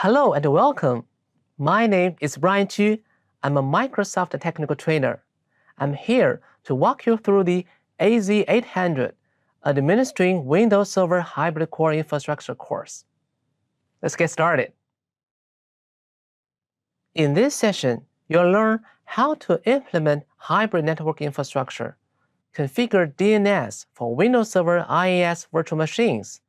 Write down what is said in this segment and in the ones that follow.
Hello and welcome. My name is Brian Chu. I'm a Microsoft technical trainer. I'm here to walk you through the AZ-800 Administering Windows Server Hybrid Core Infrastructure course. Let's get started. In this session, you'll learn how to implement hybrid network infrastructure, configure DNS for Windows Server IaaS virtual machines,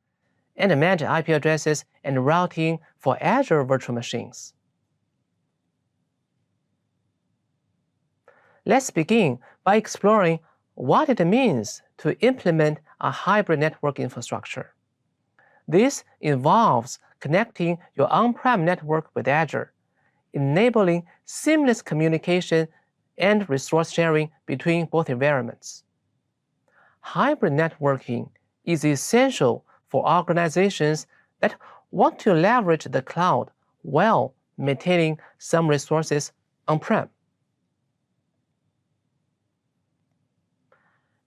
and manage IP addresses and routing for Azure virtual machines. Let's begin by exploring what it means to implement a hybrid network infrastructure. This involves connecting your on-prem network with Azure, enabling seamless communication and resource sharing between both environments. Hybrid networking is essential for organizations that want to leverage the cloud while maintaining some resources on-prem.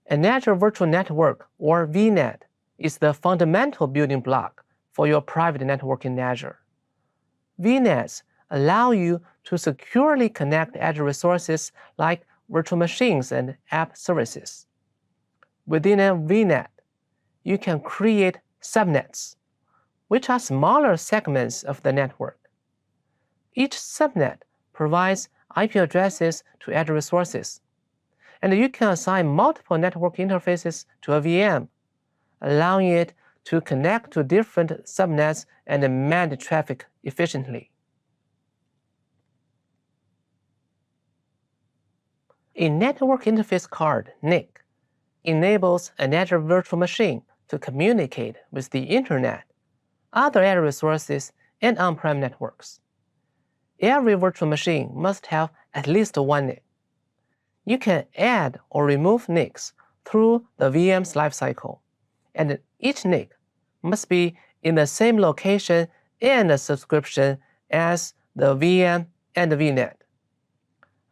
An Azure Virtual Network, or VNet, is the fundamental building block for your private network in Azure. VNets allow you to securely connect Azure resources like virtual machines and app services. Within a VNet, you can create subnets, which are smaller segments of the network. Each subnet provides IP addresses to Azure resources, and you can assign multiple network interfaces to a VM, allowing it to connect to different subnets and manage traffic efficiently. A network interface card, NIC, enables an Azure virtual machine to communicate with the Internet, other Azure resources, and on-prem networks. Every virtual machine must have at least one NIC. You can add or remove NICs through the VM's lifecycle, and each NIC must be in the same location and subscription as the VM and the VNet.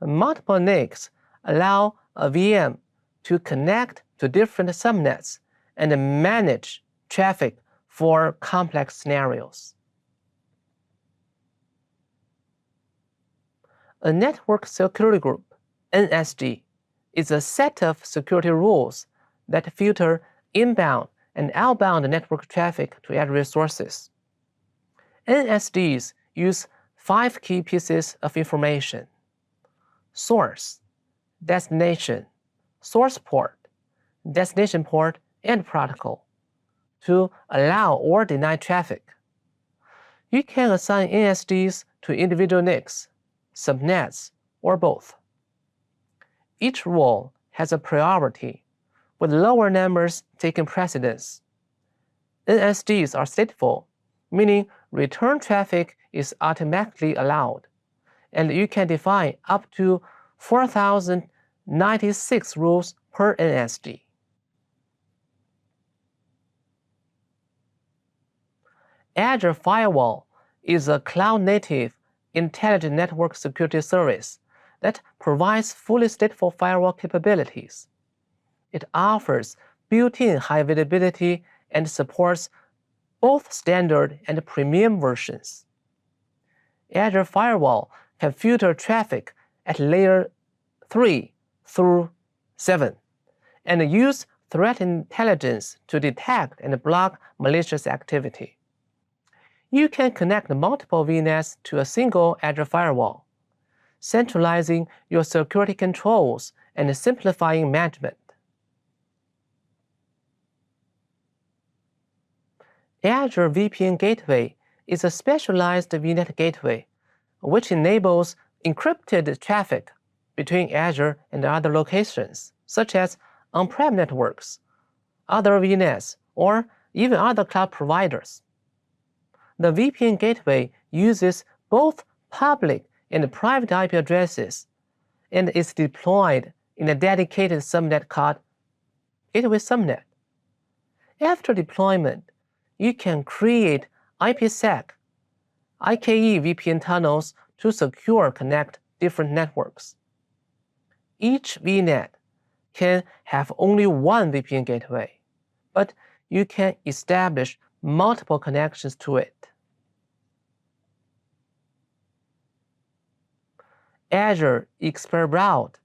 Multiple NICs allow a VM to connect to different subnets and manage traffic for complex scenarios. A network security group, NSG, is a set of security rules that filter inbound and outbound network traffic to Azure resources. NSGs use 5 key pieces of information: source, destination, source port, destination port, and protocol to allow or deny traffic. You can assign NSGs to individual NICs, subnets, or both. Each role has a priority, with lower numbers taking precedence. NSGs are stateful, meaning return traffic is automatically allowed, and you can define up to 4,096 rules per NSG. Azure Firewall is a cloud-native intelligent network security service that provides fully stateful firewall capabilities. It offers built-in high availability and supports both standard and premium versions. Azure Firewall can filter traffic at layer 3 through 7 and use threat intelligence to detect and block malicious activity. You can connect multiple VNets to a single Azure Firewall, centralizing your security controls and simplifying management. Azure VPN Gateway is a specialized VNet gateway which enables encrypted traffic between Azure and other locations, such as on-prem networks, other VNets, or even other cloud providers. The VPN gateway uses both public and private IP addresses and is deployed in a dedicated subnet called Gateway Subnet. After deployment, you can create IPsec, IKE VPN tunnels to secure connect different networks. Each VNet can have only one VPN gateway, but you can establish multiple connections to it. Azure Expert Route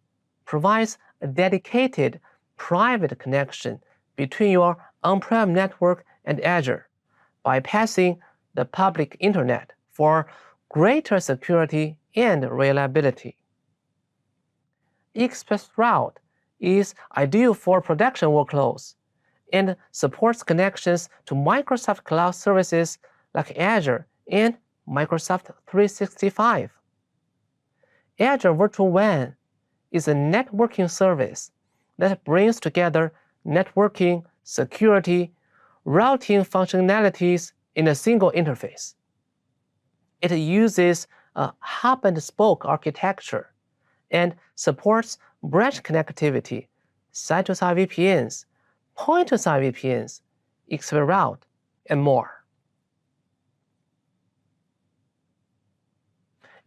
provides a dedicated private connection between your on-prem network and Azure, bypassing the public internet for greater security and reliability. Express Route is ideal for production workloads and supports connections to Microsoft Cloud services like Azure and Microsoft 365. Azure Virtual WAN is a networking service that brings together networking, security, routing functionalities in a single interface. It uses a hub-and-spoke architecture and supports branch connectivity, site-to-site VPNs, point-to-site VPNs, Expert Route, and more.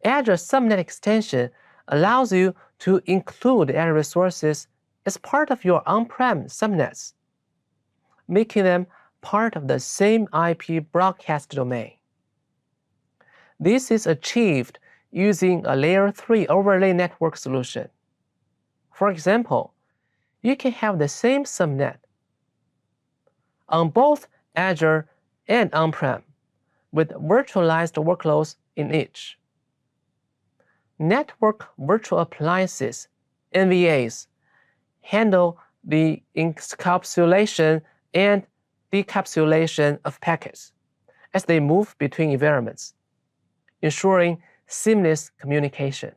Azure Subnet Extension allows you to include Azure resources as part of your on-prem subnets, making them part of the same IP broadcast domain. This is achieved using a Layer 3 overlay network solution. For example, you can have the same subnet on both Azure and on-prem, with virtualized workloads in each. Network Virtual Appliances, NVAs, handle the encapsulation and decapsulation of packets as they move between environments, ensuring seamless communication.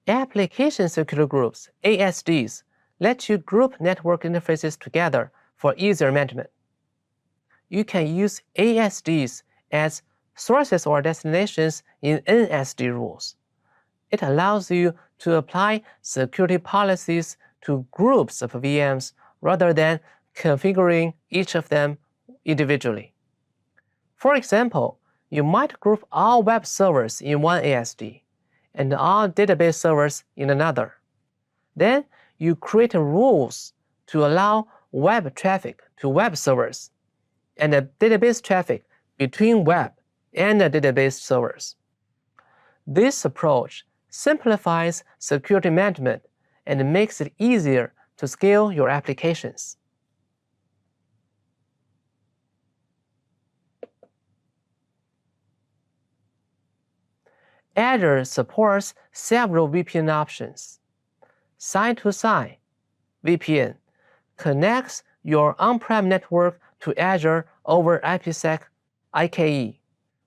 Application Security Groups, ASDs, let you group network interfaces together for easier management. You can use ASDs as sources or destinations in NSD rules. It allows you to apply security policies to groups of VMs rather than configuring each of them individually. For example, you might group all web servers in one ASD and all database servers in another. Then you create rules to allow web traffic to web servers and the database traffic between web and the database servers. This approach simplifies security management and makes it easier to scale your applications. Azure supports several VPN options. Side-to-side VPN connects your on-prem network to Azure over IPsec IKE,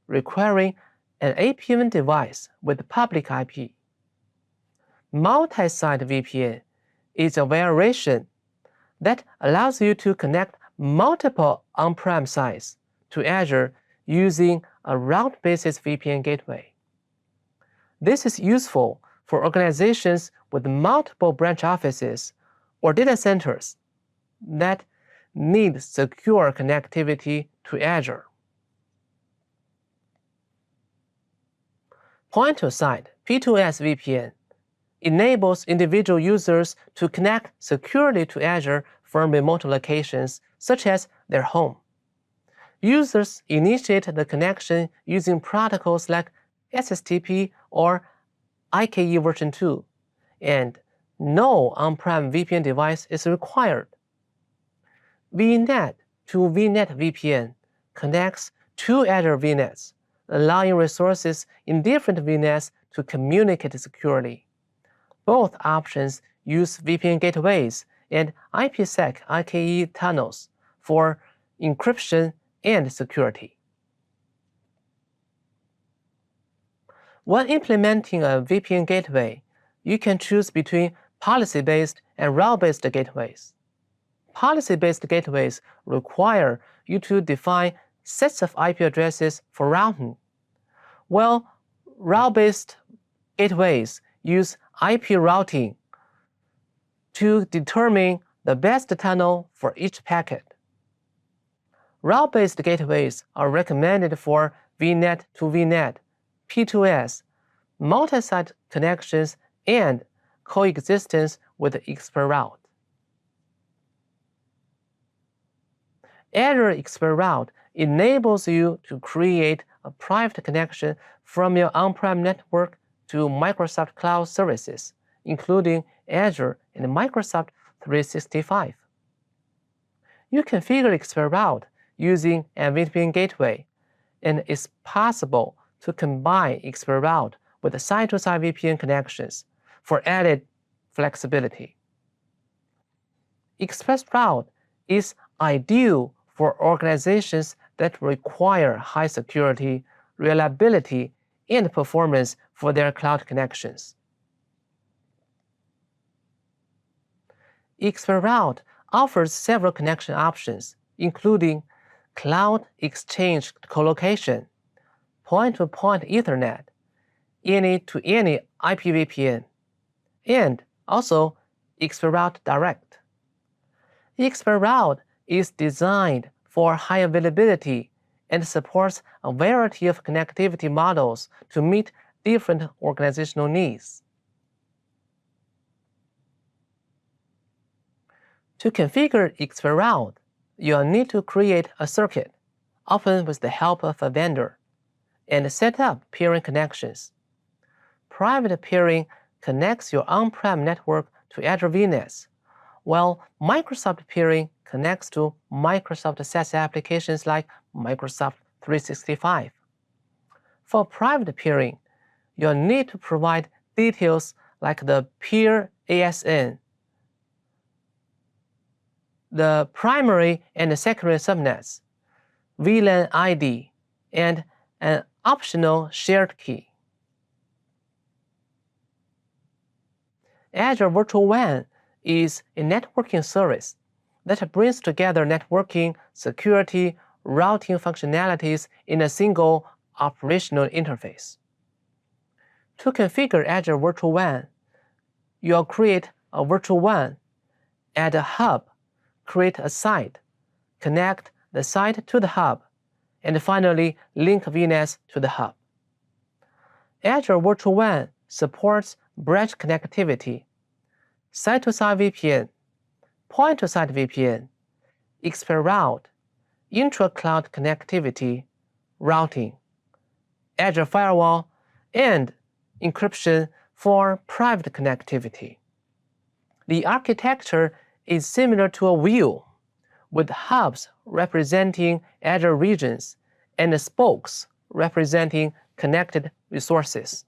requiring an APN device with public IP. Multi-site VPN is a variation that allows you to connect multiple on-prem sites to Azure using a route-based VPN gateway. This is useful for organizations with multiple branch offices or data centers that need secure connectivity to Azure. Point-to-site P2S VPN enables individual users to connect securely to Azure from remote locations, such as their home. Users initiate the connection using protocols like SSTP or IKE version 2, and no on-prem VPN device is required. VNet to VNet VPN connects two Azure VNets, allowing resources in different VNets to communicate securely. Both options use VPN gateways and IPsec IKE tunnels for encryption and security. When implementing a VPN gateway, you can choose between policy-based and route-based gateways. Policy-based gateways require you to define sets of IP addresses for routing, while route-based gateways use IP routing to determine the best tunnel for each packet. Route-based gateways are recommended for VNet to VNet, P2S, multi-site connections, and coexistence with the Expert Route. Azure Expert Route enables you to create a private connection from your on-prem network to Microsoft Cloud services, including Azure and Microsoft 365. You configure XpRoute using a VPN gateway, and it's possible to combine XpRoute with side-to-side VPN connections for added flexibility. XpRoute is ideal for organizations that require high security, reliability, and performance for their cloud connections. XpRoute offers several connection options, including Cloud Exchange Colocation, Point-to-Point Ethernet, any-to-any IPVPN, and also XpRoute Direct. XpRoute is designed for high availability and supports a variety of connectivity models to meet different organizational needs. To configure XpRoute, you'll need to create a circuit, often with the help of a vendor, and set up peering connections. Private peering connects your on-prem network to Azure VNets, while Microsoft peering connects to Microsoft SaaS applications like Microsoft 365. For private peering, you'll need to provide details like the peer ASN, the primary and secondary subnets, VLAN ID, and an optional shared key. Azure Virtual WAN is a networking service that brings together networking, security, routing functionalities in a single operational interface. To configure Azure Virtual WAN, you'll create a virtual WAN, add a hub, create a site, connect the site to the hub, and finally link VNets to the hub. Azure Virtual WAN supports branch connectivity, site-to-site VPN, point-to-site VPN, XpRoute, intra-cloud connectivity, routing, Azure Firewall, and encryption for private connectivity. The architecture is similar to a wheel, with hubs representing Azure regions and spokes representing connected resources.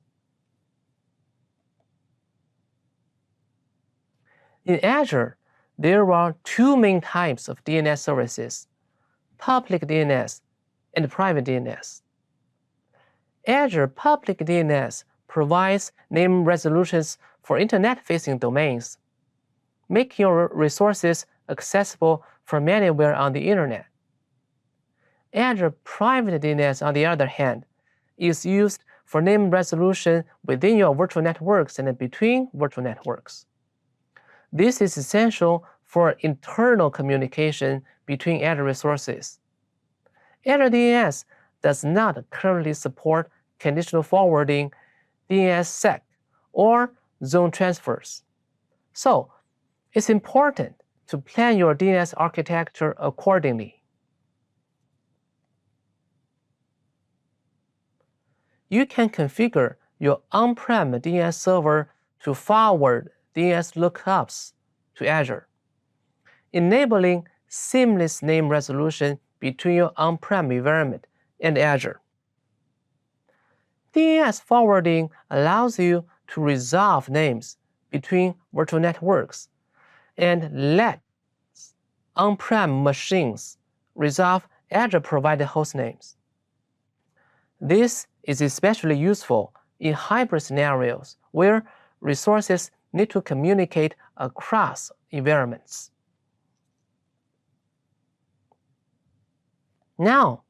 In Azure, there are two main types of DNS services: public DNS and private DNS. Azure Public DNS provides name resolutions for internet-facing domains, making your resources accessible from anywhere on the internet. Azure Private DNS, on the other hand, is used for name resolution within your virtual networks and between virtual networks. This is essential for internal communication between Azure resources. Azure DNS does not currently support conditional forwarding, DNSSEC, or zone transfers. So, it's important to plan your DNS architecture accordingly. You can configure your on-prem DNS server to forward DNS lookups to Azure, enabling seamless name resolution between your on-prem environment and Azure. DNS forwarding allows you to resolve names between virtual networks and let on-prem machines resolve Azure-provided host names. This is especially useful in hybrid scenarios where resources need to communicate across environments. Now,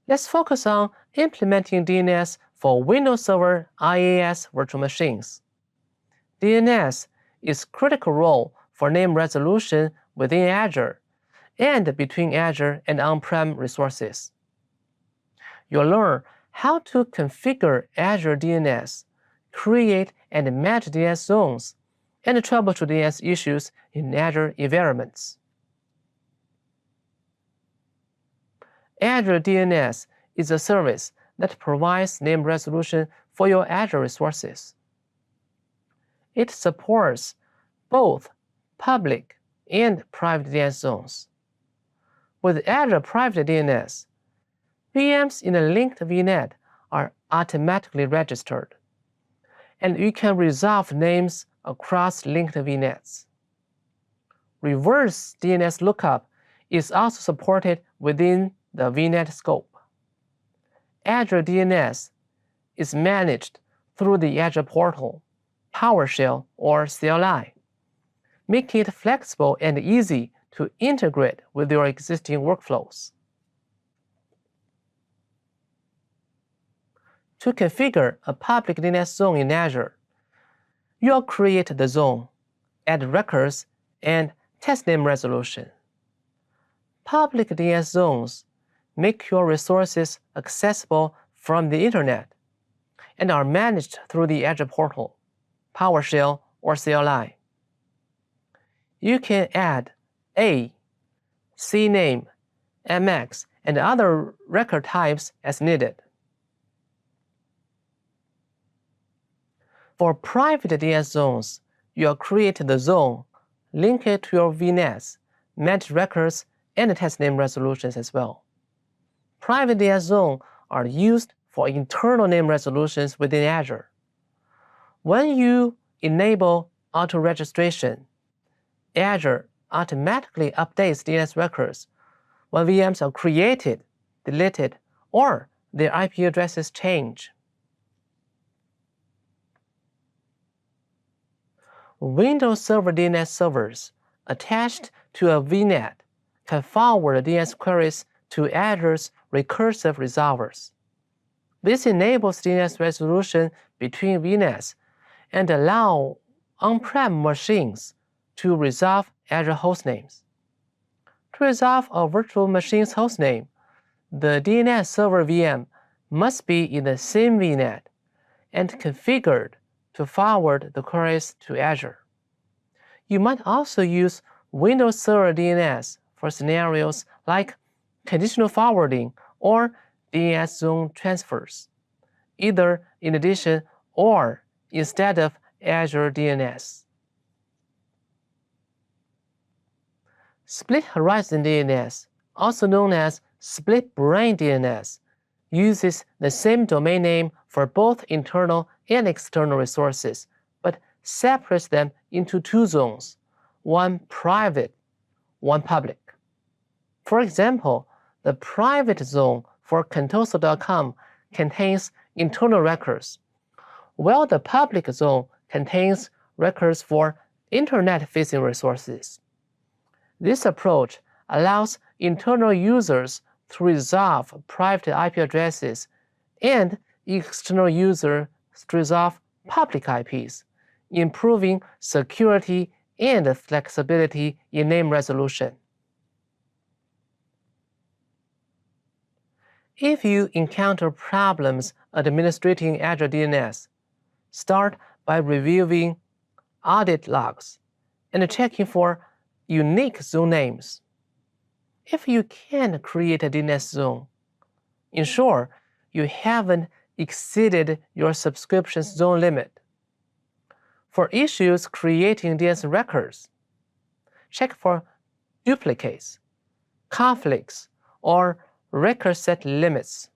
let's focus on implementing DNS for Windows Server IaaS virtual machines. DNS is a critical role for name resolution within Azure and between Azure and on-prem resources. You'll learn how to configure Azure DNS, create and manage DNS zones, and troubleshoot DNS issues in Azure environments. Azure DNS is a service that provides name resolution for your Azure resources. It supports both public and private DNS zones. With Azure Private DNS, VMs in a linked VNet are automatically registered, and you can resolve names across linked VNets. Reverse DNS lookup is also supported within the VNet scope. Azure DNS is managed through the Azure portal, PowerShell, or CLI, making it flexible and easy to integrate with your existing workflows. To configure a public DNS zone in Azure, you'll create the zone, add records, and test name resolution. Public DNS zones make your resources accessible from the Internet and are managed through the Azure portal, PowerShell, or CLI. You can add A, CNAME, MX, and other record types as needed. For private DNS zones, you'll create the zone, link it to your VNets, manage records, and test name resolutions as well. Private DNS zones are used for internal name resolutions within Azure. When you enable auto-registration, Azure automatically updates DNS records when VMs are created, deleted, or their IP addresses change. Windows Server DNS servers attached to a VNet can forward DNS queries to Azure's recursive resolvers. This enables DNS resolution between VNets and allows on-prem machines to resolve Azure hostnames. To resolve a virtual machine's hostname, the DNS server VM must be in the same VNet and configured to forward the queries to Azure. You might also use Windows Server DNS for scenarios like conditional forwarding or DNS zone transfers, either in addition or instead of Azure DNS. Split Horizon DNS, also known as Split Brain DNS, uses the same domain name for both internal and external resources, but separates them into two zones, one private, one public. For example, the private zone for contoso.com contains internal records, while the public zone contains records for Internet-facing resources. This approach allows internal users to resolve private IP addresses and external users to resolve public IPs, improving security and flexibility in name resolution. If you encounter problems administrating Azure DNS, start by reviewing audit logs and checking for unique zone names. If you can't create a DNS zone, ensure you haven't exceeded your subscription zone limit. For issues creating DNS records, check for duplicates, conflicts, or record set limits.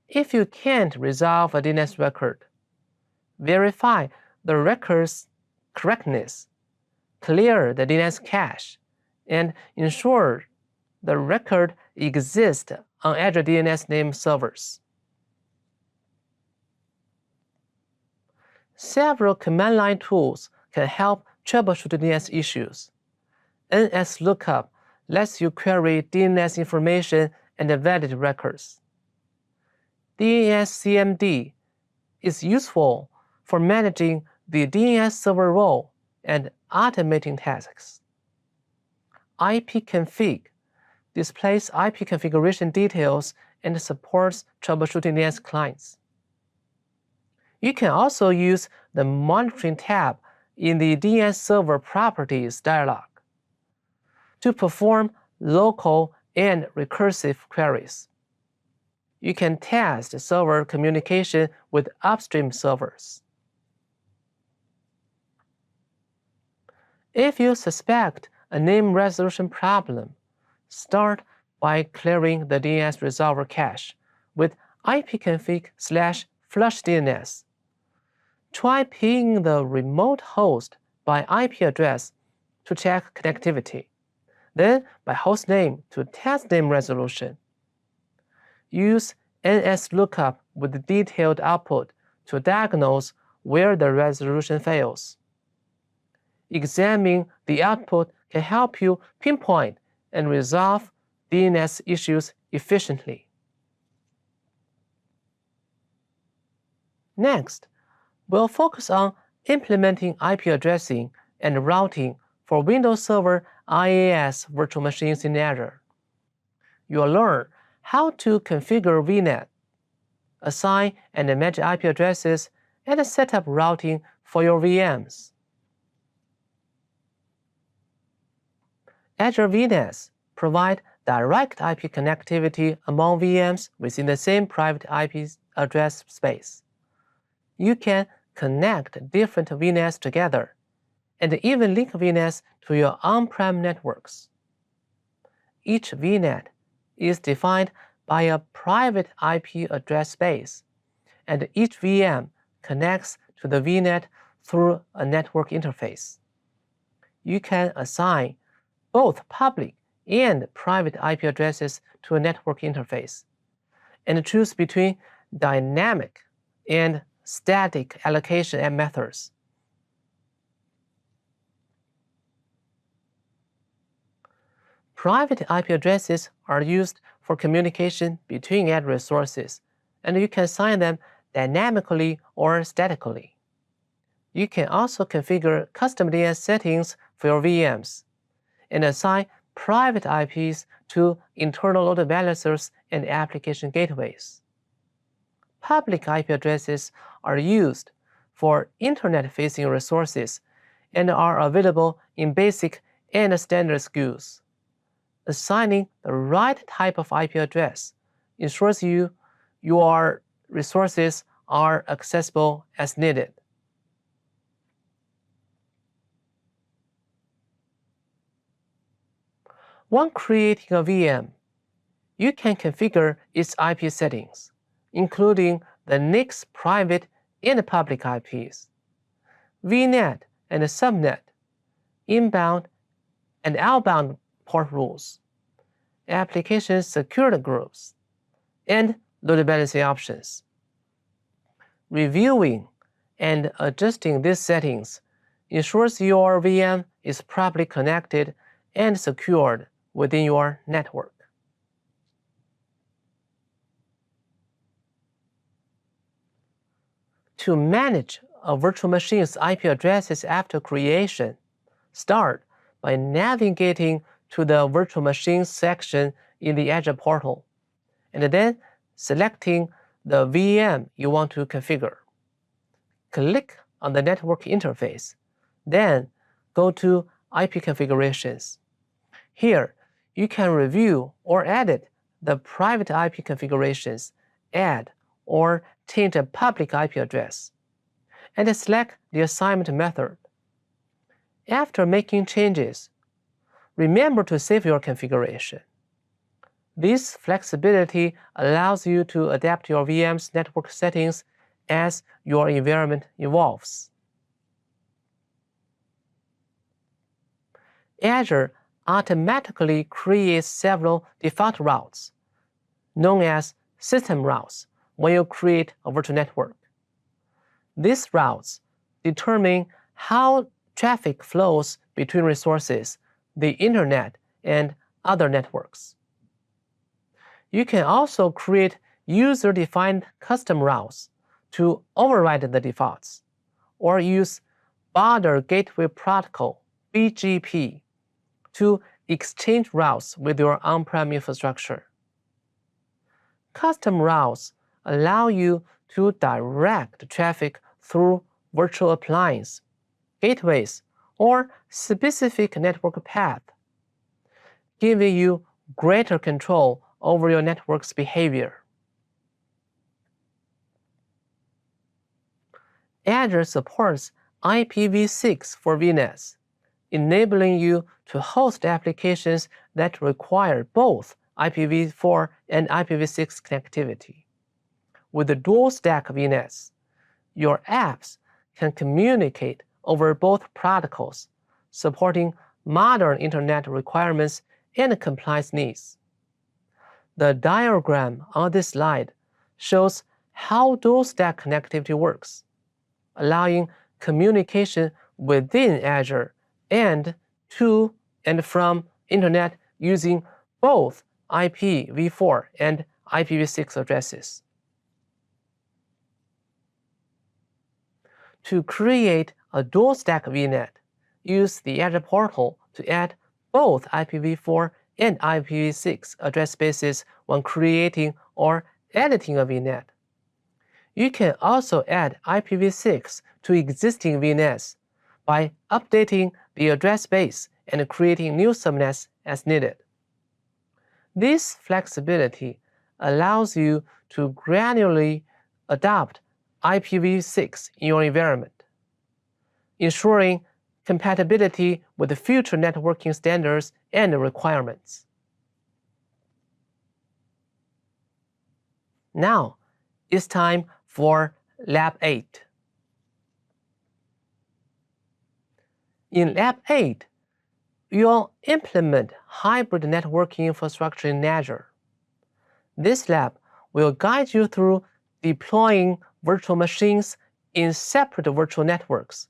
If you can't resolve a DNS record, verify the record's correctness, clear the DNS cache, and ensure the record exists on Azure DNS name servers. Several command line tools can help troubleshoot DNS issues. NSLookup lets you query DNS information and valid records. DNSCMD is useful for managing the DNS server role and automating tasks. ipconfig displays IP configuration details and supports troubleshooting DNS clients. You can also use the Monitoring tab in the DNS Server Properties dialog to perform local and recursive queries. you can test server communication with upstream servers. If you suspect a name resolution problem, start by clearing the DNS resolver cache with ipconfig/flushdns. Try pinging the remote host by IP address to check connectivity, then by hostname to test name resolution. Use NSLOOKUP with detailed output to diagnose where the resolution fails. Examining the output can help you pinpoint and resolve DNS issues efficiently. Next, we'll focus on implementing IP addressing and routing for Windows Server IaaS virtual machines in Azure. You'll learn how to configure VNet, assign and manage IP addresses, and set up routing for your VMs. Azure VNets provide direct IP connectivity among VMs within the same private IP address space. You can connect different VNets together and even link VNets to your on-prem networks. Each VNet is defined by a private IP address space, and each VM connects to the VNet through a network interface. You can assign both public and private IP addresses to a network interface, and choose between dynamic and static allocation methods. Private IP addresses are used for communication between Azure resources, and you can assign them dynamically or statically. You can also configure custom DNS settings for your VMs and assign private IPs to internal load balancers and application gateways. Public IP addresses are used for internet-facing resources and are available in basic and standard SKUs. Assigning the right type of IP address ensures your resources are accessible as needed. When creating a VM, you can configure its IP settings, including the NIC's private and public IPs, VNet and subnet, inbound and outbound port rules, application security groups, and load balancing options. Reviewing and adjusting these settings ensures your VM is properly connected and secured within your network. To manage a virtual machine's IP addresses after creation, start by navigating to the virtual machines section in the Azure portal, and then selecting the VM you want to configure. Click on the network interface, then go to IP configurations. Here, you can review or edit the private IP configurations, add or change a public IP address, and select the assignment method. After making changes, remember to save your configuration. This flexibility allows you to adapt your VM's network settings as your environment evolves. Azure automatically creates several default routes, known as system routes, when you create a virtual network. These routes determine how traffic flows between resources, the internet, and other networks. You can also create user-defined custom routes to override the defaults, or use Border Gateway Protocol, BGP, to exchange routes with your on-prem infrastructure. Custom routes allow you to direct traffic through virtual appliance, gateways, or specific network path, giving you greater control over your network's behavior. Azure supports IPv6 for VNets, enabling you to host applications that require both IPv4 and IPv6 connectivity. With the dual-stack VNets, your apps can communicate over both protocols, supporting modern internet requirements and compliance needs. The diagram on this slide shows how dual-stack connectivity works, allowing communication within Azure and to and from internet using both IPv4 and IPv6 addresses. To create a dual-stack VNet, use the Azure portal to add both IPv4 and IPv6 address spaces when creating or editing a VNet. You can also add IPv6 to existing VNets by updating the address space and creating new subnets as needed. This flexibility allows you to gradually adopt IPv6 in your environment, ensuring compatibility with future networking standards and requirements. Now, it's time for Lab 8. In Lab 8, you'll implement hybrid networking infrastructure in Azure. This lab will guide you through deploying virtual machines in separate virtual networks,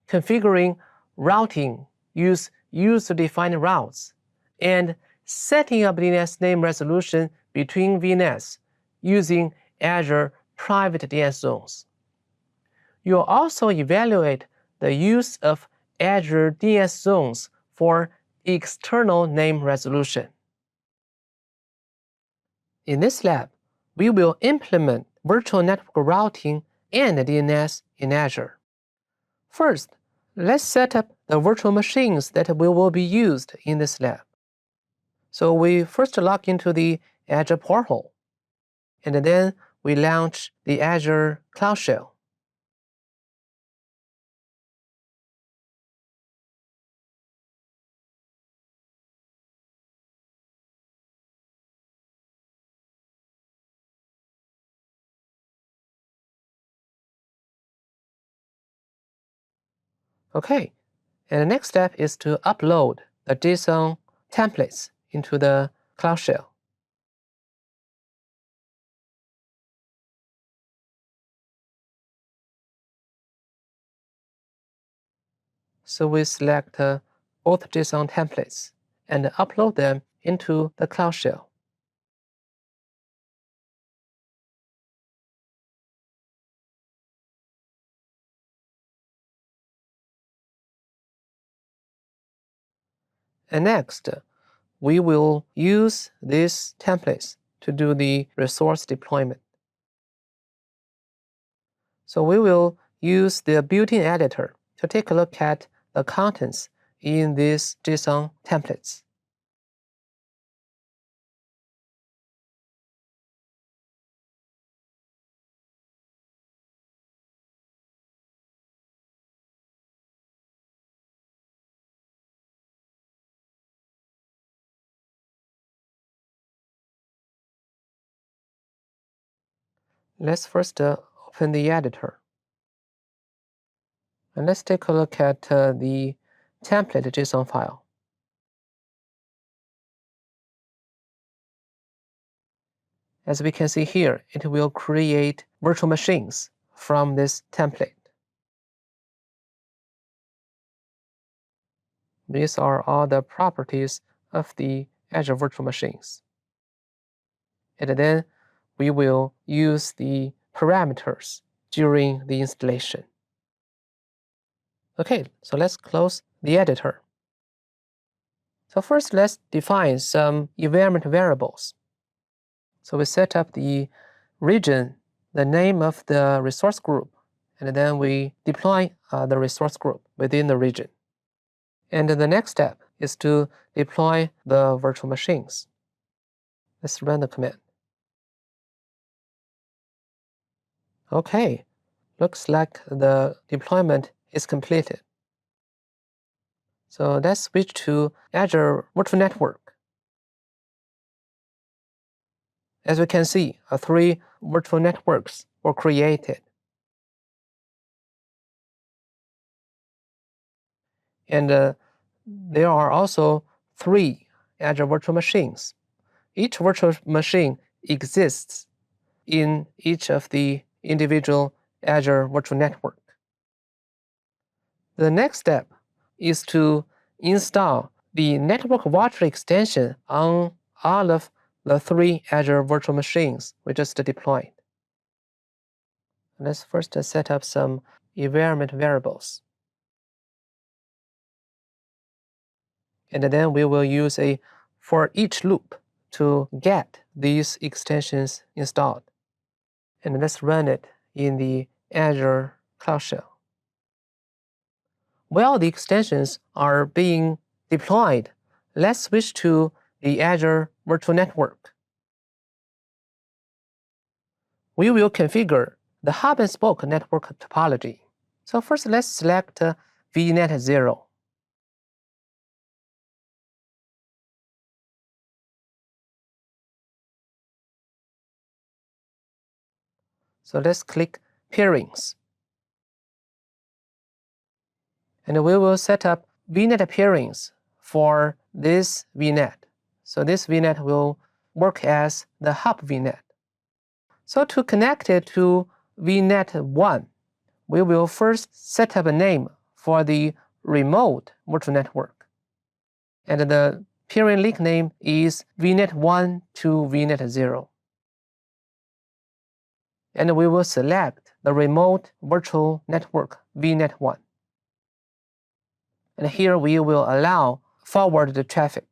configuring routing, use user-defined routes, and setting up DNS name resolution between VNets using Azure private DNS zones. You'll also evaluate the use of Azure DNS zones for external name resolution. In this lab, we will implement virtual network routing and DNS in Azure. First, let's set up the virtual machines that will be used in this lab. So we first log into the Azure portal, and then we launch the Azure Cloud Shell. Okay, and the next step is to upload the JSON templates into the Cloud Shell. So we select both JSON templates and upload them into the Cloud Shell. And next, we will use these templates to do the resource deployment. So we will use the built-in editor to take a look at the contents in these JSON templates. Let's first open the editor. And let's take a look at the template JSON file. As we can see here, it will create virtual machines from this template. These are all the properties of the Azure virtual machines. And then we will use the parameters during the installation. Okay, so let's close the editor. So first, let's define some environment variables. So we set up the region, the name of the resource group, and then we deploy the resource group within the region. And the next step is to deploy the virtual machines. Let's run the command. Okay, Looks like the deployment is completed. So let's switch to Azure Virtual Network. As we can see, 3 virtual networks were created. And there are also 3 Azure virtual machines. Each virtual machine exists in each of the individual Azure virtual network. The next step is to install the Network Watcher extension on all of the 3 Azure virtual machines we just deployed. Let's first set up some environment variables. And then we will use a for each loop to get these extensions installed. And let's run it in the Azure Cloud Shell. While the extensions are being deployed, let's switch to the Azure Virtual Network. We will configure the hub and spoke network topology. So first, let's select VNet 0. So let's click Peerings. And we will set up VNet peerings for this VNet. So this VNet will work as the hub VNet. So to connect it to VNet 1, we will first set up a name for the remote virtual network. And the peering link name is VNet 1 to VNet 0. And we will select the remote virtual network VNet 1. And here we will allow forwarded traffic.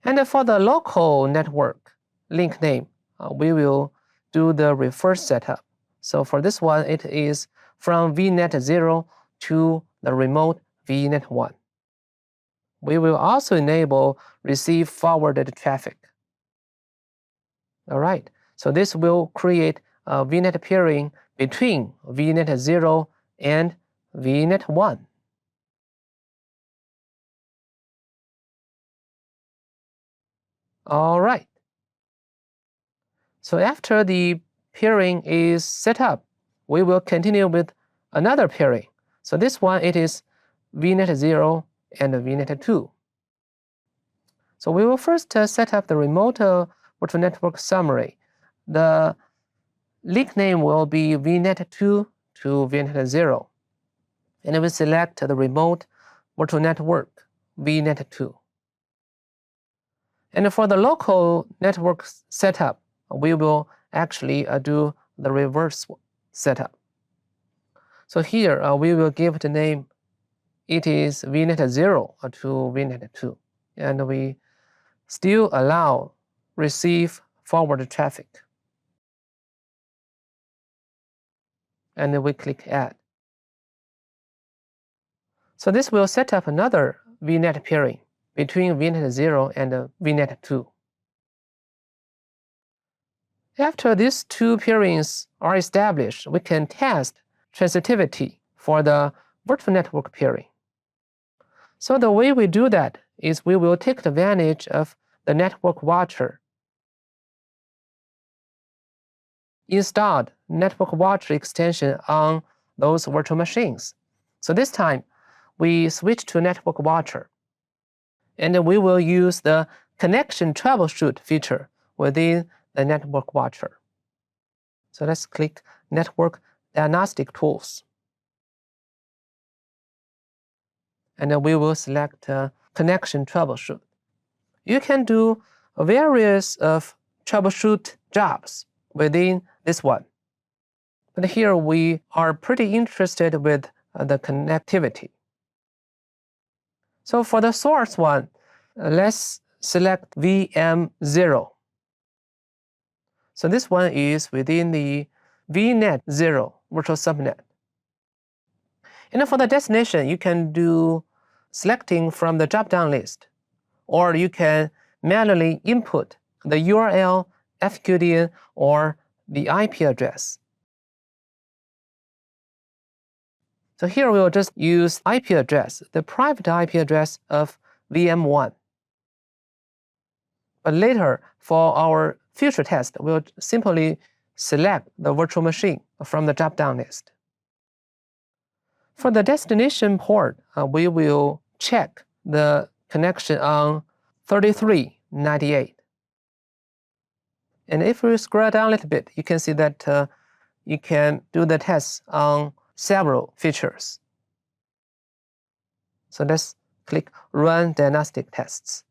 And for the local network link name, we will do the reverse setup. So for this one, it is from VNet 0 to the remote VNet 1. We will also enable receive forwarded traffic. All right, so this will create a VNet peering between VNet 0 and VNet 1. All right. So after the peering is set up, we will continue with another peering. So this one, it is VNet 0 and VNet 2. So we will first set up the remote virtual network summary. The link name will be VNet 2 to VNet 0. And we select the remote virtual network, VNet 2. And for the local network setup, we will actually do the reverse setup. So here we will give the name, it is VNet 0 to VNet 2. And we still allow receive forward traffic. And we click Add. So this will set up another VNet peering between VNet 0 and VNet 2. After these 2 peerings are established, we can test transitivity for the virtual network peering. So the way we do that is we will take advantage of the Network Watcher. Installed Network Watcher extension on those virtual machines. So this time, we switch to Network Watcher. And we will use the connection troubleshoot feature within the Network Watcher. So let's click Network Diagnostic Tools. And then we will select Connection Troubleshoot. You can do various of troubleshoot jobs within this one. But here we are pretty interested with the connectivity. So for the source one, let's select VM0. So this one is within the VNet 0 virtual subnet. And for the destination, you can do selecting from the drop-down list, or you can manually input the URL, FQDN, or the IP address. So here we'll just use IP address, the private IP address of VM1. But later, for our future test, we'll simply select the virtual machine from the drop-down list. For the destination port, we will check the connection on 3398. And if we scroll down a little bit, you can see that you can do the tests on several features. So let's click Run Diagnostic Tests.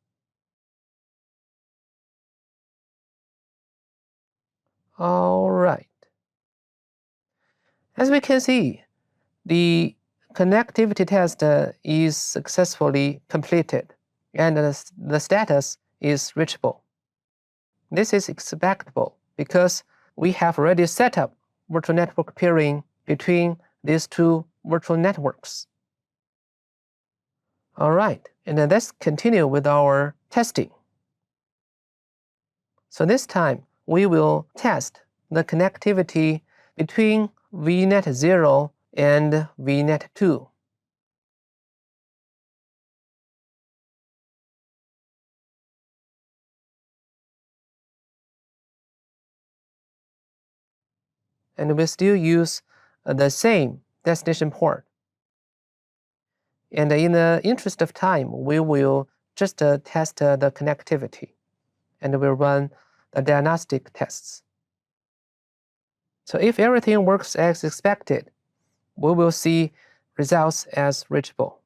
All right. As we can see, the connectivity test is successfully completed, and the status is reachable. This is expectable because we have already set up virtual network peering between these two virtual networks. All right, and then let's continue with our testing. So this time, we will test the connectivity between VNet 0 and VNet 2. And we still use the same destination port. And in the interest of time, we will just test the connectivity, and we'll run the diagnostic tests. So if everything works as expected, we will see results as reachable.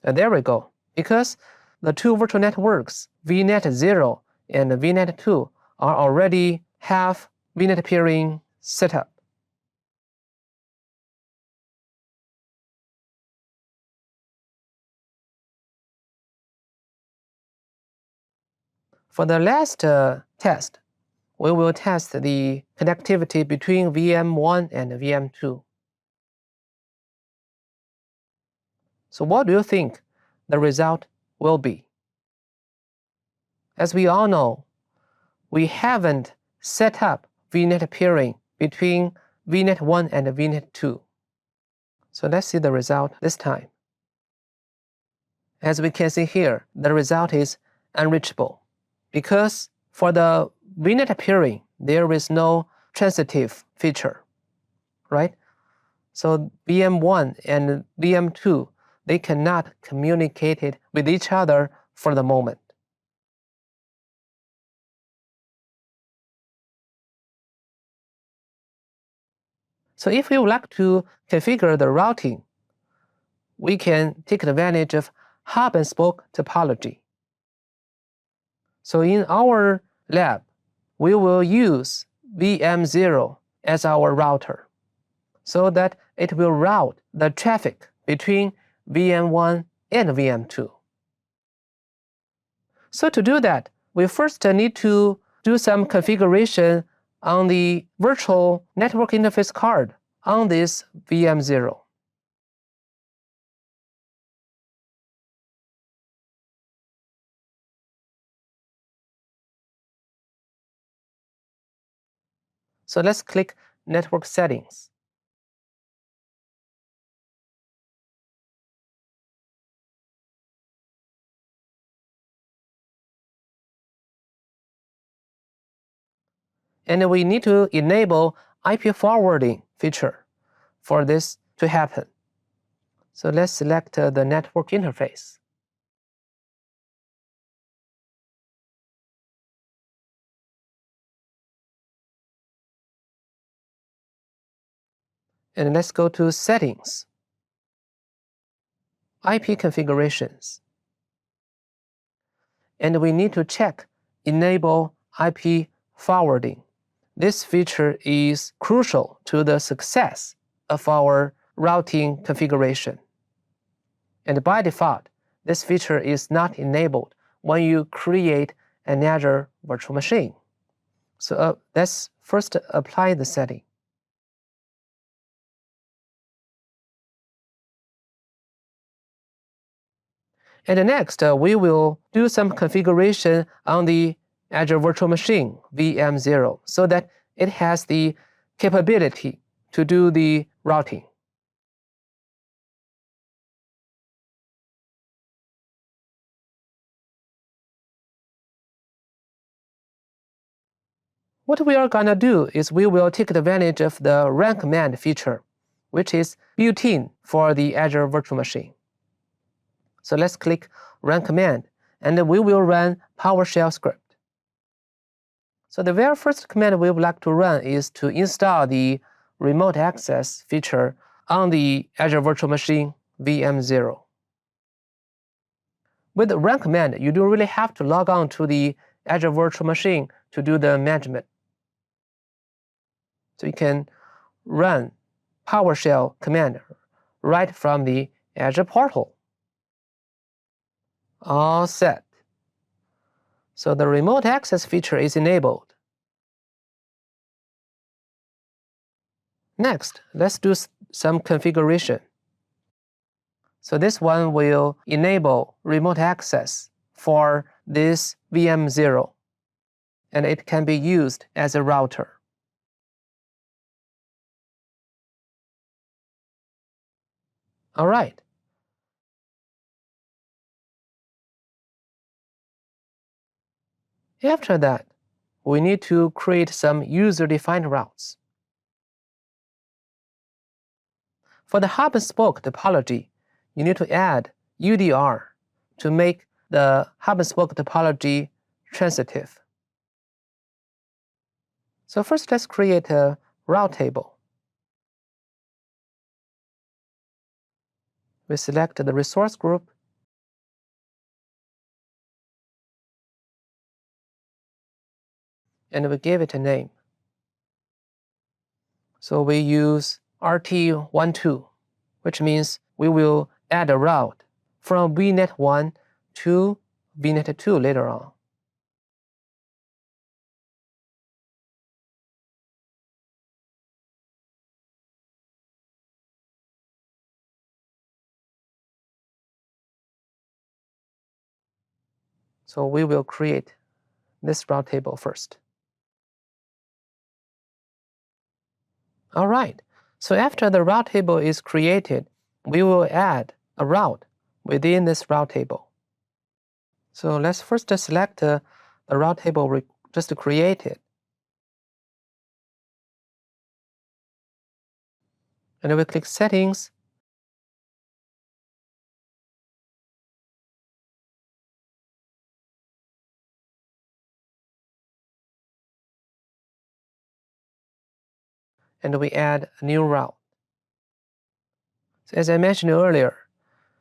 And there we go. Because the two virtual networks, VNet 0 and VNet 2, are already have VNet peering set up. For the last test, we will test the connectivity between VM1 and VM2. So what do you think the result will be? As we all know, we haven't set up VNet peering between VNet 1 and VNet 2. So let's see the result this time. As we can see here, the result is unreachable because for the VNet peering, there is no transitive feature, right? So VM1 and VM2, they cannot communicate it with each other for the moment. So if we would like to configure the routing, we can take advantage of hub and spoke topology. So in our lab, we will use VM0 as our router so that it will route the traffic between VM1 and VM2. So to do that, we first need to do some configuration on the virtual network interface card on this VM0. So let's click Network Settings. And we need to enable IP forwarding feature for this to happen. So let's select the network interface. And let's go to Settings, IP Configurations. And we need to check Enable IP Forwarding. This feature is crucial to the success of our routing configuration. And by default, this feature is not enabled when you create an Azure virtual machine. So let's first apply the setting. And next, we will do some configuration on the Azure Virtual Machine VM0 so that it has the capability to do the routing. What we are going to do is we will take advantage of the run command feature, which is built-in for the Azure virtual machine. So let's click run command, and we will run PowerShell script. So the very first command we would like to run is to install the remote access feature on the Azure virtual machine VM0. With the run command, you don't really have to log on to the Azure virtual machine to do the management. So you can run PowerShell command right from the Azure portal. All set. So the remote access feature is enabled. Next, let's do some configuration. So this one will enable remote access for this VM0, and it can be used as a router. All right. After that, we need to create some user-defined routes. For the hub and spoke topology, you need to add UDR to make the hub and spoke topology transitive. So first, let's create a route table. We select the resource group, and we give it a name. So we use RT12, which means we will add a route from VNet1 to VNet2 later on. So we will create this route table first. All right, so after the route table is created, we will add a route within this route table. So let's first select the route table just to create it. And we click Settings. And we add a new route. So as I mentioned earlier,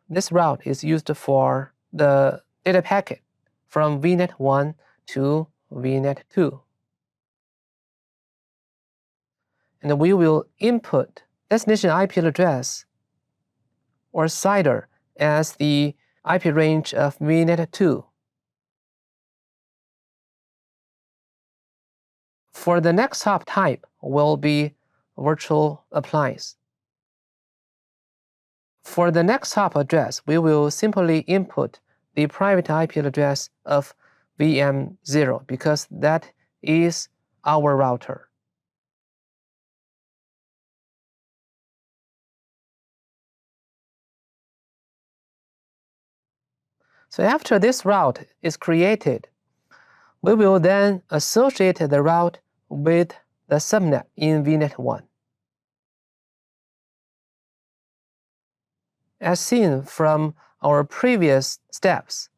this route is used for the data packet from VNet1 to VNet2. And we will input destination IP address or CIDR as the IP range of VNet2. For the next hop type will be virtual appliance. For the next hop address, we will simply input the private IP address of VM0 because that is our router. So after this route is created, we will then associate the route with the subnet in VNet1. As seen from our previous steps,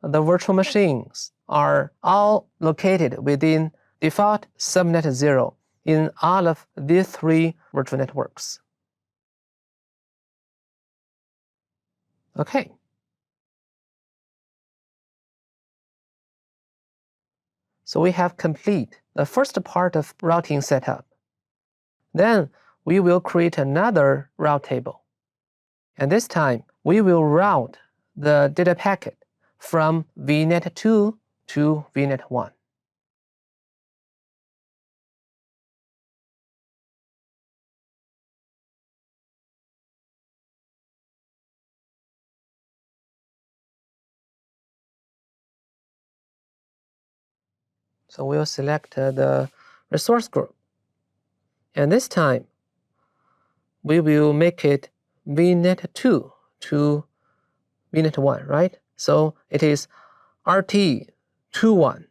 the virtual machines are all located within default subnet 0 in all of these three virtual networks. Okay. So we have complete the first part of routing setup. Then we will create another route table. And this time, we will route the data packet from VNet2 to VNet1. So we'll select the resource group. And this time, we will make it VNet2 to VNet1, right? So it is RT21.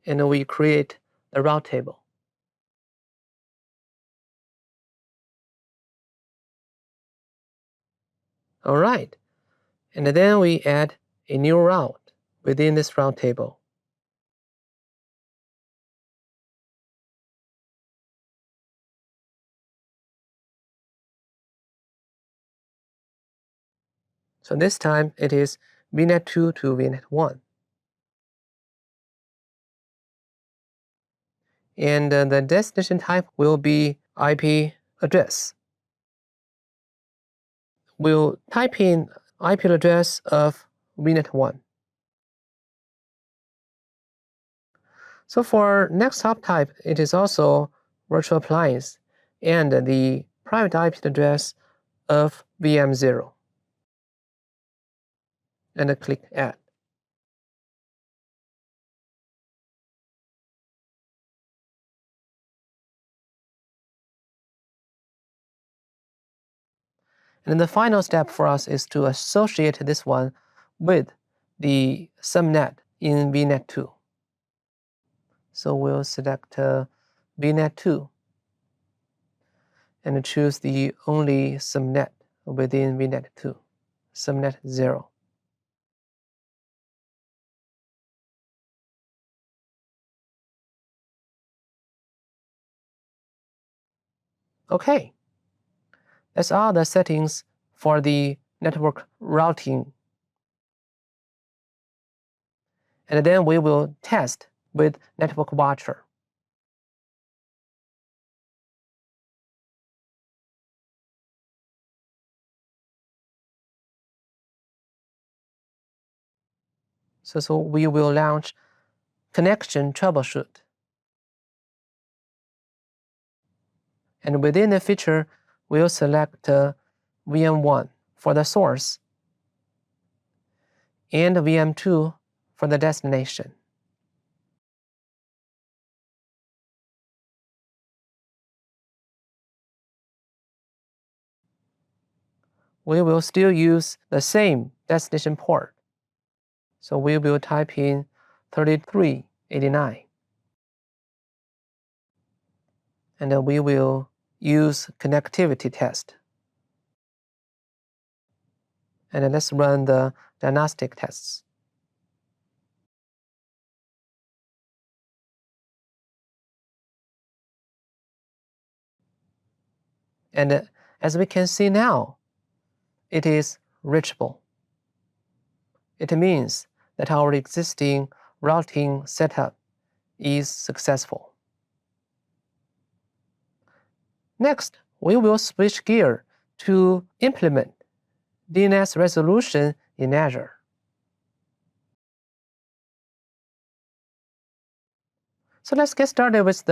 And we create the route table. All right, and then we add a new route within this route table. So this time it is VNet2 to VNet1. And the destination type will be IP address. We'll type in IP address of VNet1. So for next hop type, it is also virtual appliance and the private IP address of VM0. And click Add. And the final step for us is to associate this one with the subnet in VNet2. So we'll select VNet2 and choose the only subnet within VNet2, subnet 0. Okay, that's all the settings for the network routing. And then we will test with Network Watcher. So we will launch Connection Troubleshoot. And within the feature, we'll select VM1 for the source and VM2 for the destination. We will still use the same destination port. So we will type in 3389. And then we will use connectivity test. And then let's run the diagnostic tests. And as we can see now, it is reachable. It means that our existing routing setup is successful. Next, we will switch gear to implement DNS resolution in Azure. So let's get started with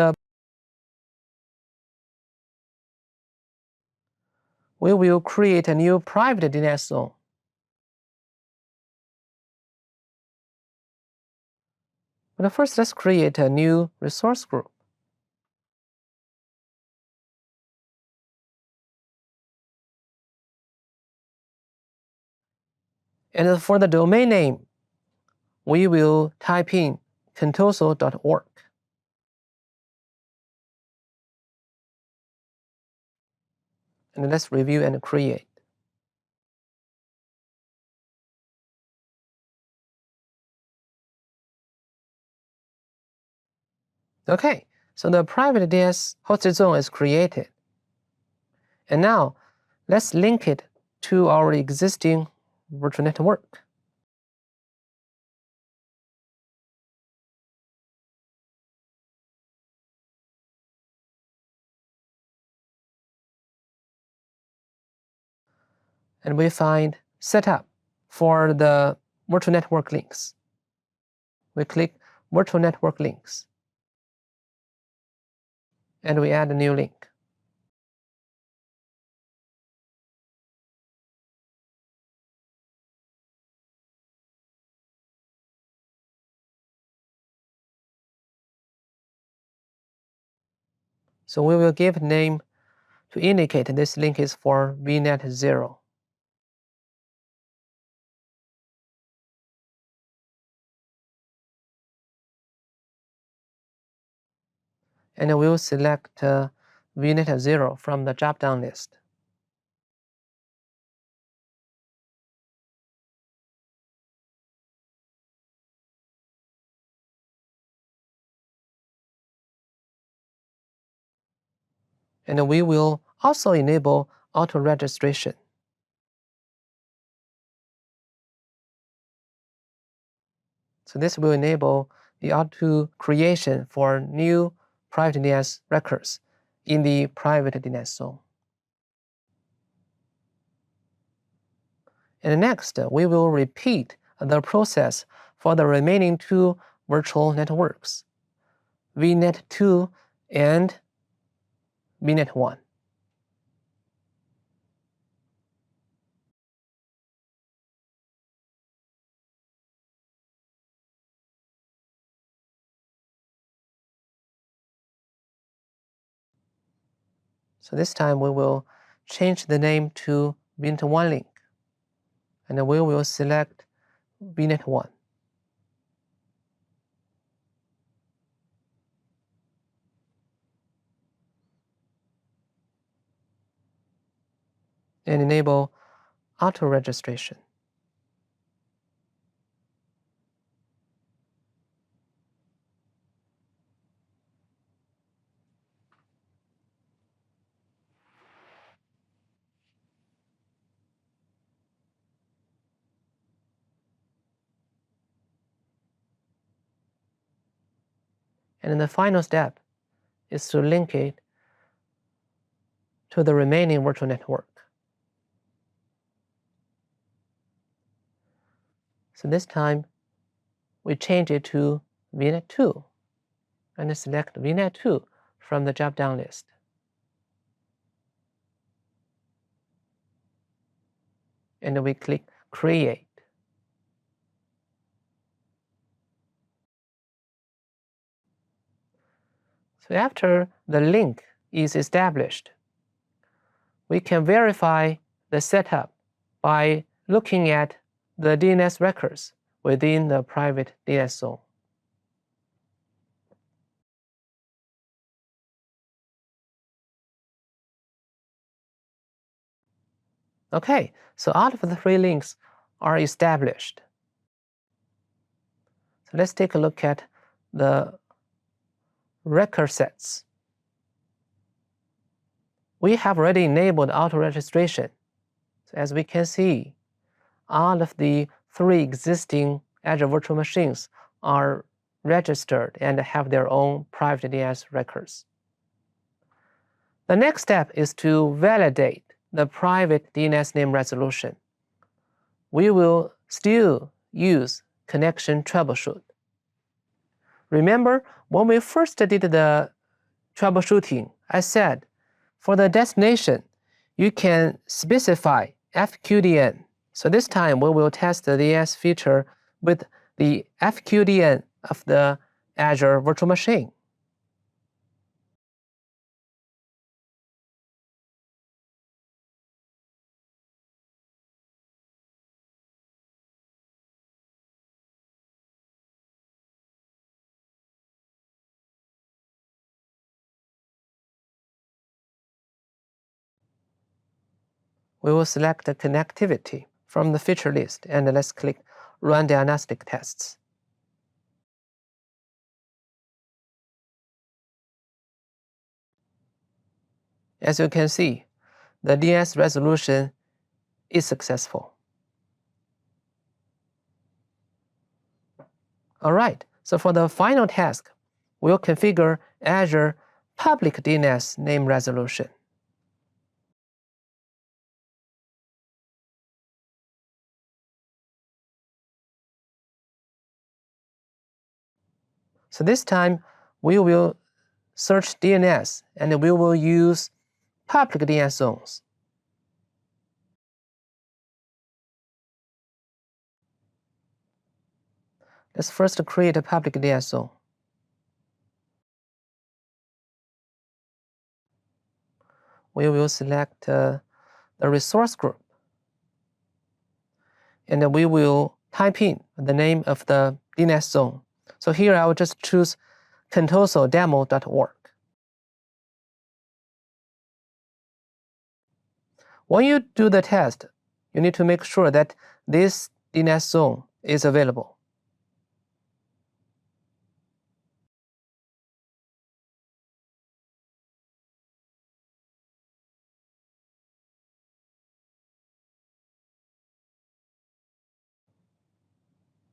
we will create a new private DNS zone. But first, let's create a new resource group. And for the domain name, we will type in contoso.org. And let's review and create. Okay, so the private DNS hosted zone is created. And now, let's link it to our existing virtual network. And we find Setup for the virtual network links. We click Virtual Network Links. And we add a new link. So we will give name to indicate this link is for VNet 0. And we'll select VNet 0 from the drop-down list. And we will also enable auto-registration. So this will enable the auto creation for new private DNS records in the private DNS zone. And next, we will repeat the process for the remaining two virtual networks, VNet 2 and VNet 1. So this time we will change the name to VNet 1 link, and we will select VNet 1. And enable auto registration. And then the final step is to link it to the remaining virtual network. So this time, we change it to VNet 2 and select VNet 2 from the drop-down list. And we click Create. So after the link is established, we can verify the setup by looking at the DNS records within the private DNS zone. Okay, so all of the three links are established. So let's take a look at the record sets. We have already enabled auto registration. So as we can see, all of the three existing Azure virtual machines are registered and have their own private DNS records. The next step is to validate the private DNS name resolution. We will still use connection troubleshoot. Remember, when we first did the troubleshooting, I said for the destination, you can specify FQDN. So this time we will test the DNS feature with the FQDN of the Azure virtual machine. We will select the connectivity from the feature list and let's click Run Diagnostic Tests. As you can see, the DNS resolution is successful. All right, so for the final task, we'll configure Azure public DNS name resolution. So this time, we will search DNS and we will use public DNS zones. Let's first create a public DNS zone. we will select the resource group. And then we will type in the name of the DNS zone. So here I will just choose contosodemo.org. When you do the test, you need to make sure that this DNS zone is available.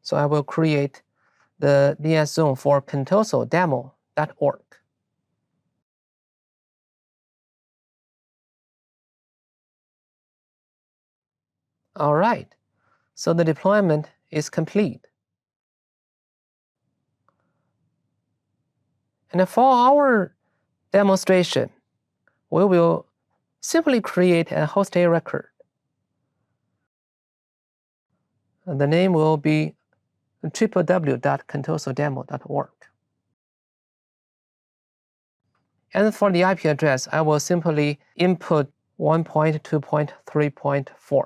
So I will create the DNS zone for contosodemo.org. All right, so the deployment is complete. And for our demonstration, we will simply create a host A record. The name will be www.contosodemo.org. And for the IP address, I will simply input 1.2.3.4.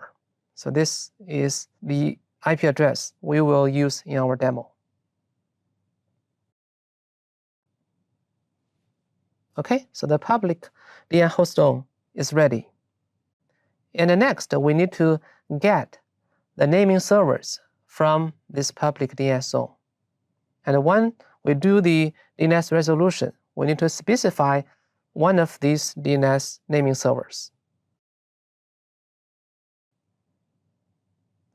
So this is the IP address we will use in our demo. Okay, so the public DNS host zone is ready. And next, we need to get the naming servers from this public DNS zone. And when we do the DNS resolution, we need to specify one of these DNS naming servers.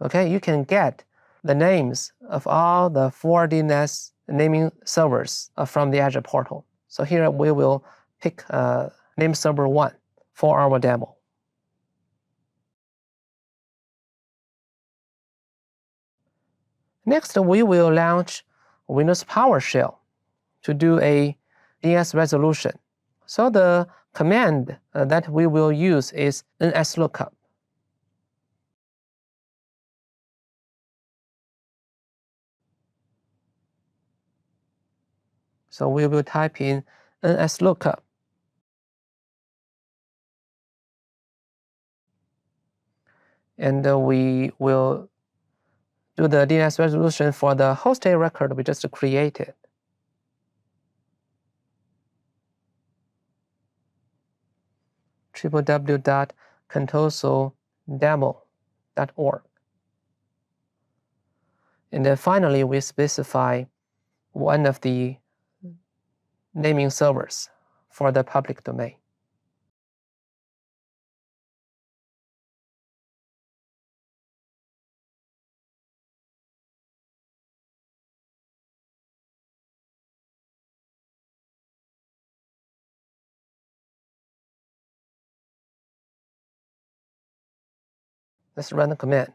Okay, you can get the names of all the 4 DNS naming servers from the Azure portal. So here we will pick name server 1 for our demo. Next, we will launch Windows PowerShell to do a DNS resolution. So the command that we will use is nslookup. So we will type in nslookup. And we will do the DNS resolution for the host A record we just created. www.contosodemo.org. And then finally, we specify one of the naming servers for the public domain. Let's run the command.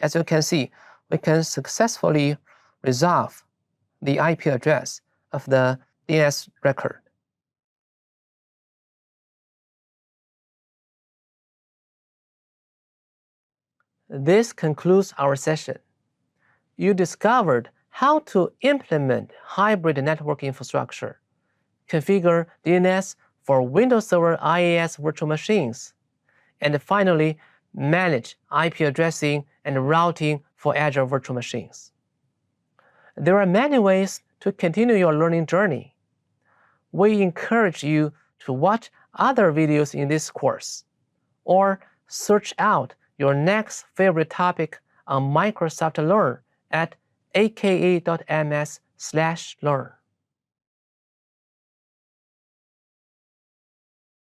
As you can see, we can successfully resolve the IP address of the DNS record. This concludes our session. You discovered how to implement hybrid network infrastructure, configure DNS for Windows Server IaaS virtual machines, and finally, manage IP addressing and routing for Azure virtual machines. There are many ways to continue your learning journey. We encourage you to watch other videos in this course, or search out your next favorite topic on Microsoft Learn at aka.ms/learn.